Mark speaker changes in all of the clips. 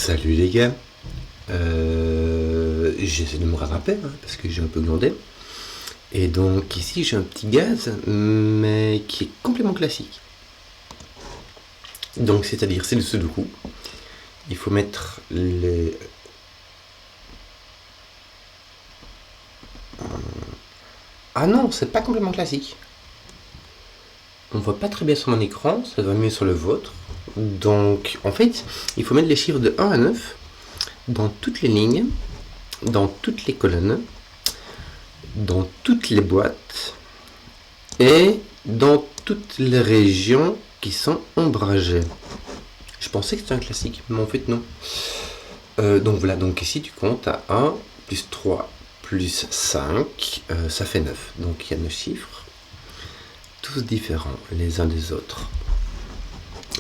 Speaker 1: Salut les gars, j'essaie de me rattraper parce que j'ai un peu glandé. Et donc ici j'ai un petit gaz, mais qui est complètement classique. Donc c'est-à-dire c'est le sudoku. Il faut mettre les... Ah non, c'est pas complètement classique. On voit pas très bien sur mon écran, ça va mieux sur le vôtre. Donc en fait, il faut mettre les chiffres de 1 à 9 dans toutes les lignes, dans toutes les colonnes, dans toutes les boîtes et dans toutes les régions qui sont ombragées. Je pensais que c'était un classique, mais en fait non. Donc voilà, donc ici tu comptes à 1, plus 3, plus 5, ça fait 9. Donc il y a 9 chiffres, tous différents les uns des autres.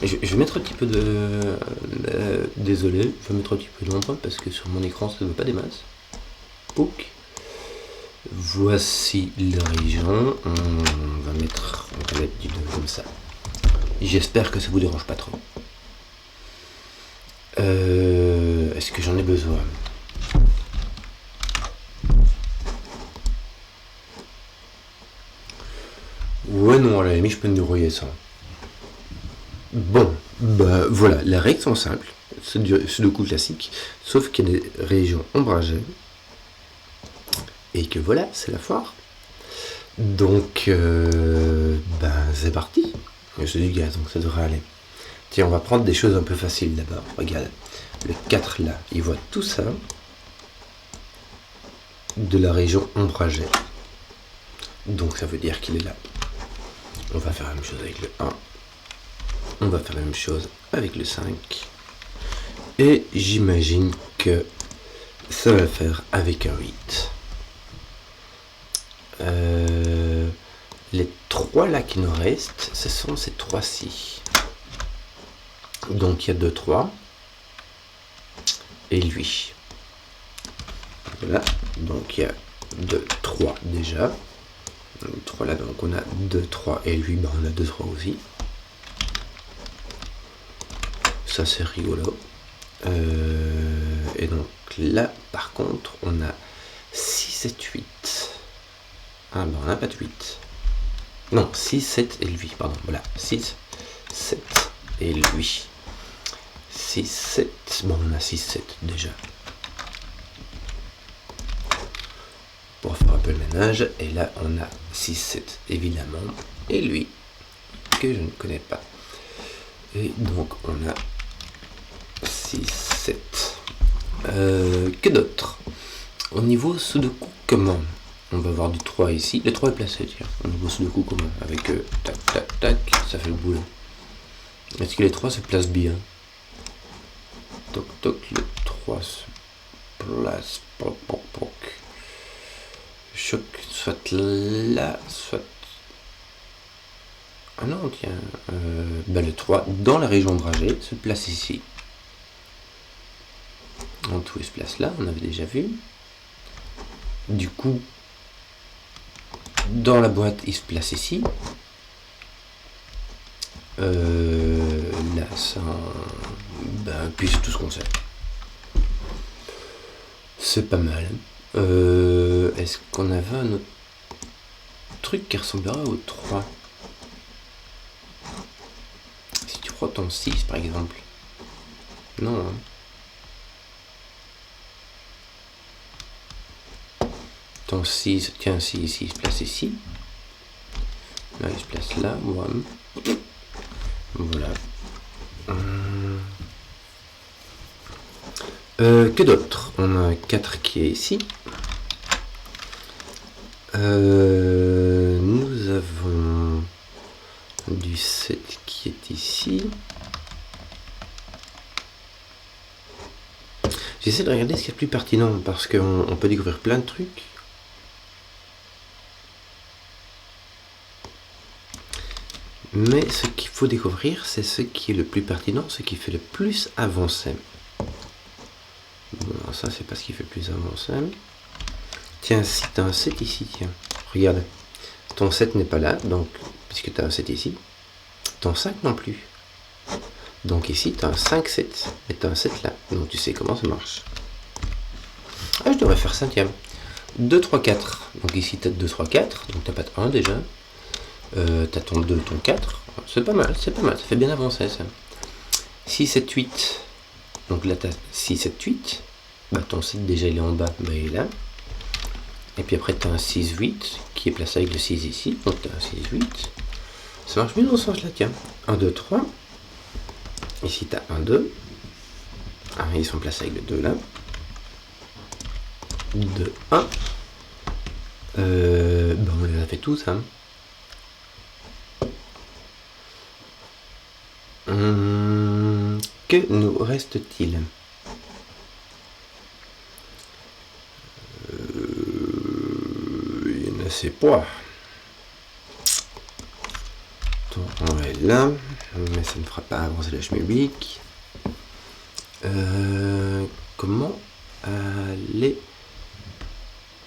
Speaker 1: Je vais mettre un petit peu de... désolé, je vais mettre un petit peu d'ombre parce que sur mon écran ça ne veut pas des masses. Pouc. Voici la région. On va mettre du 2 comme ça. J'espère que ça vous dérange pas trop. Est-ce que j'en ai besoin? Ouais, non, à la limite, je peux me débrouiller sans. Bon, bah voilà, les règles sont simples. C'est du coup classique, sauf qu'il y a des régions ombragées. Et que voilà, c'est la foire. Donc, ben, c'est parti. C'est du gaz, donc ça devrait aller. Tiens, on va prendre des choses un peu faciles d'abord. Regarde, le 4 là, il voit tout ça de la région ombragée. Donc ça veut dire qu'il est là. On va faire la même chose avec le 1. On va faire la même chose avec le 5. Et j'imagine que ça va le faire avec un 8. Les 3 là qui nous restent, ce sont ces 3-ci. Donc il y a 2, 3. Et lui. Voilà. Donc il y a 2, 3 déjà. 3 là, donc on a 2, 3. Et lui, ben, on a 2, 3 aussi. Ça c'est rigolo. Et donc là, par contre, on a 6, 7, 8. Ah ben on n'a pas de 8. Non, 6, 7 et lui, pardon. Voilà, 6, 7 et lui. 6, 7. Bon, on a 6, 7 déjà. Pour faire un peu le ménage. Et là, on a 6, 7 évidemment. Et lui, que je ne connais pas. Et donc, on a 6, 7. Que d'autre? Au niveau sudoku, comment? On va avoir du 3 ici. Le 3 est placé, tiens. Au niveau sudoku, comment? Avec tac, tac, tac, ça fait le boulot. Est-ce que les 3 se placent bien? Toc, toc, le 3 se place. Poc, poc, poc. Choc, soit là, soit... Ah non, tiens. Ben le 3, dans la région ombragée, se place ici. En tout, il se place là, on avait déjà vu. Du coup, dans la boîte, il se place ici. Là, ça... Ben, puis c'est tout ce qu'on sait. C'est pas mal. Est-ce qu'on avait un autre truc qui ressemblerait au 3? Si tu prends ton 6 par exemple. Non, hein. Ton 6, tiens, si ici, il se place ici. Là, il se place là, voilà. Que d'autre? On a un 4 qui est ici. Nous avons du 7 qui est ici. J'essaie de regarder ce qui est le plus pertinent parce qu'on peut découvrir plein de trucs. Mais ce qu'il faut découvrir, c'est ce qui est le plus pertinent, ce qui fait le plus avancer. Bon, ça, c'est pas ce qui fait le plus avancer. Tiens, si tu as un 7 ici, tiens, regarde. Ton 7 n'est pas là, donc, puisque tu as un 7 ici. Ton 5 non plus. Donc ici, tu as un 5, 7. Et tu as un 7 là. Donc tu sais comment ça marche. Ah, je devrais faire ça, tiens. 2, 3, 4. Donc ici, tu as 2, 3, 4. Donc tu n'as pas de 1 déjà. Tu as ton 2, ton 4. C'est pas mal, c'est pas mal. Ça fait bien avancer, ça. 6, 7, 8. Donc là, tu as 6, 7, 8. Bah, ton 7, déjà, il est en bas. Bah, il est là. Et puis après, tu as un 6, 8 qui est placé avec le 6 ici. Donc tu as un 6, 8. Ça marche bien dans ce sens-là, tiens. 1, 2, 3. Ici, tu as 1, 2. Ah, ils sont placés avec le 2 là. 2, 1. Bon, on les a fait tous, hein. Que nous reste-t-il? Il ne sait pas. On va là, mais ça ne fera pas avancer la schmilblick. Comment aller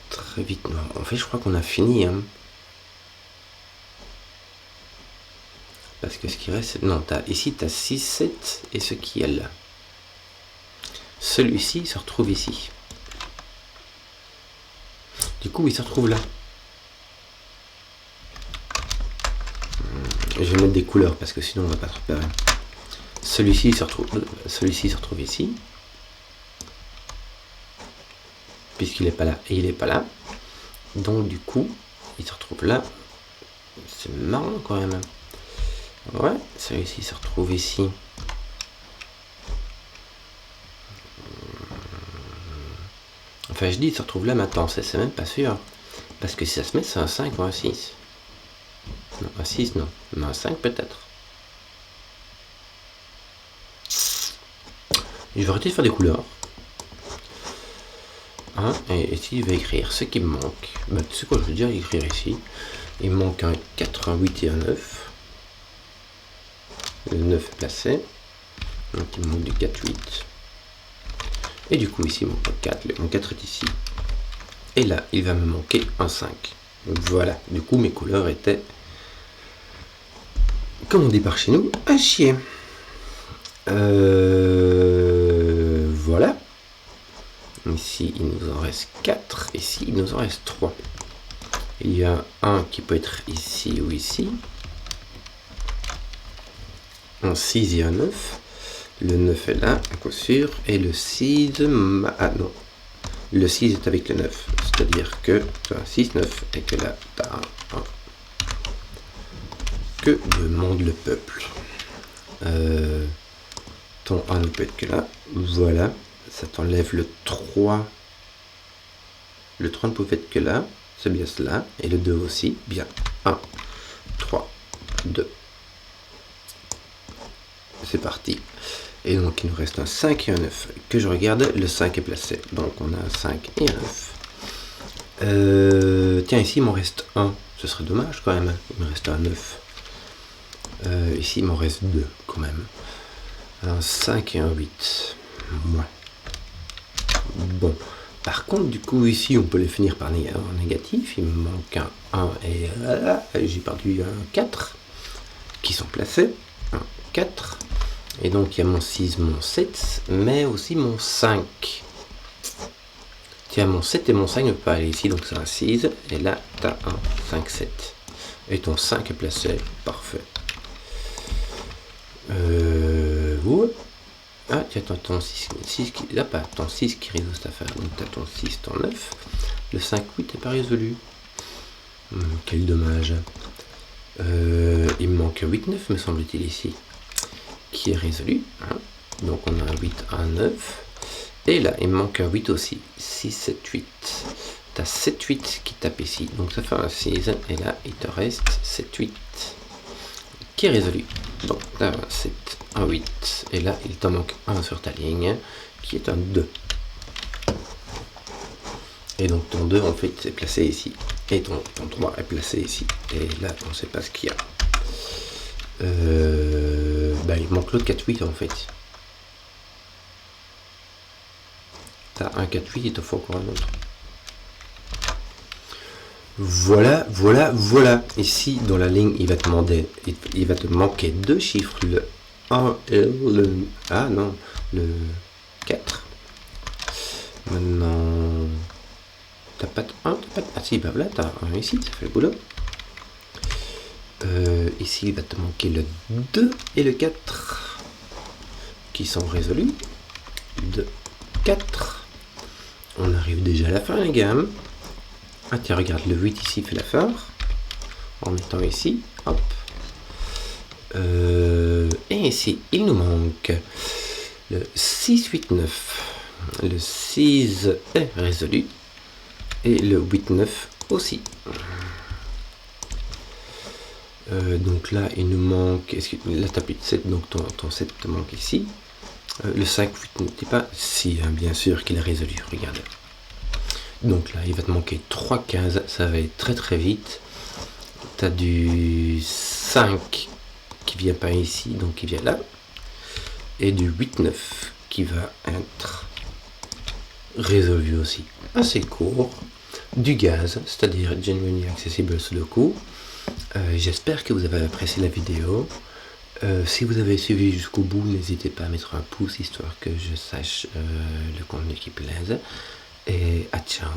Speaker 1: très vite? Non, en fait, je crois qu'on a fini. Hein. Parce que ce qui reste... Non, ici, tu as 6, 7 et ce qui est là. Celui-ci se retrouve ici. Du coup, il se retrouve là. Je vais mettre des couleurs parce que sinon on va pas se repérer. Celui-ci se retrouve ici. Puisqu'il n'est pas là et il n'est pas là. Donc du coup, il se retrouve là. C'est marrant quand même. Ouais, celui-ci se retrouve ici. Enfin, je dis, il se retrouve là maintenant. C'est même pas sûr. Parce que si ça se met, c'est un 5 ou un 6. Non, un 6, non. Mais un 5 peut-être. Je vais arrêter de faire des couleurs. Hein, et ici, il va écrire ce qui me manque. Bah, tu sais quoi, je vais déjà écrire ici. Il me manque un 4, un 8 et un 9. Le 9 est placé. Donc il me manque du 4, 8. Et du coup, ici, mon 4 est ici. Et là, il va me manquer un 5. Voilà. Du coup, mes couleurs étaient, comme on dit par chez nous, à chier. Voilà. Ici, il nous en reste 4. Ici, il nous en reste 3. Il y a un qui peut être ici ou ici. Un 6 et un 9. Le 9 est là, à coup sûr. Et le 6... Ah non. Le 6 est avec le 9. C'est-à-dire que tu as un 6, 9 et que là, tu as un 1. Que demande le peuple? Ton 1 ne peut être que là. Voilà. Ça t'enlève le 3. Le 3 ne peut être que là. C'est bien cela. Et le 2 aussi. Bien. 1, 3, 2. C'est parti. Et donc, il nous reste un 5 et un 9. Que je regarde, le 5 est placé. Donc, on a un 5 et un 9. Tiens, ici, il m'en reste 1. Ce serait dommage quand même. Il me reste un 9. Ici, il m'en reste 2 quand même. Un 5 et un 8. Ouais. Bon. Par contre, du coup, ici, on peut les finir par négatif. Il me manque un 1 et j'ai perdu un 4 qui sont placés. 1, 4. Et donc, il y a mon 6, mon 7, mais aussi mon 5. Tiens, mon 7 et mon 5 ne peuvent pas aller ici, donc c'est un 6. Et là, tu as un 5, 7. Et ton 5 est placé. Parfait. Ouais. Ah, tu as ton 6 qui... Là, pas ton 6 qui résout cette affaire. Donc, tu as ton 6, ton 9. Le 5, 8 n'est pas résolu. Quel dommage. Il me manque 8, 9, me semble-t-il, ici. Qui est résolu. Hein. Donc, on a un 8, un 9. Et là, il me manque un 8 aussi. 6, 7, 8. Tu as 7, 8 qui tape ici. Donc, ça fait un 6. Et là, il te reste 7, 8 qui est résolu. Donc, tu as un 7, un 8. Et là, il t'en manque un sur ta ligne qui est un 2. Et donc, ton 2, en fait, c'est placé ici. Et ton 3 est placé ici. Et là, on ne sait pas ce qu'il y a. Il manque l'autre 4, 8 en fait. T'as un 4, 8, il te faut encore un autre. Voilà, voilà, voilà. Ici, dans la ligne, il va te demander, il va te manquer 2 chiffres, le 1 et le... Ah non, le 4. Maintenant... T'as pas de 1, t'as pas de... Ah si, bah voilà, t'as 1 ici, ça fait le boulot. Ici, il va te manquer le 2 et le 4 qui sont résolus. 2, 4. On arrive déjà à la fin, les gars. Ah tiens, regarde, le 8 ici fait l'affaire. En mettant ici, hop. Et ici, il nous manque le 6, 8, 9. Le 6 est résolu. Et le 8, 9 aussi. Donc là, il nous manque... Là, tu as plus de 7, donc ton 7 te manque ici. Le 5, 8 n'était pas... Si, hein, bien sûr qu'il est résolu, regarde. Donc là, il va te manquer 3 15, ça va être très très vite. Tu as du 5 qui vient pas ici, donc qui vient là. Et du 8, 9 qui va être résolu aussi. Assez court. Du gaz, c'est-à-dire Genuinely Accessible Sudoku. J'espère que vous avez apprécié la vidéo. Si vous avez suivi jusqu'au bout, n'hésitez pas à mettre un pouce histoire que je sache le contenu qui plaise. Et à ciao.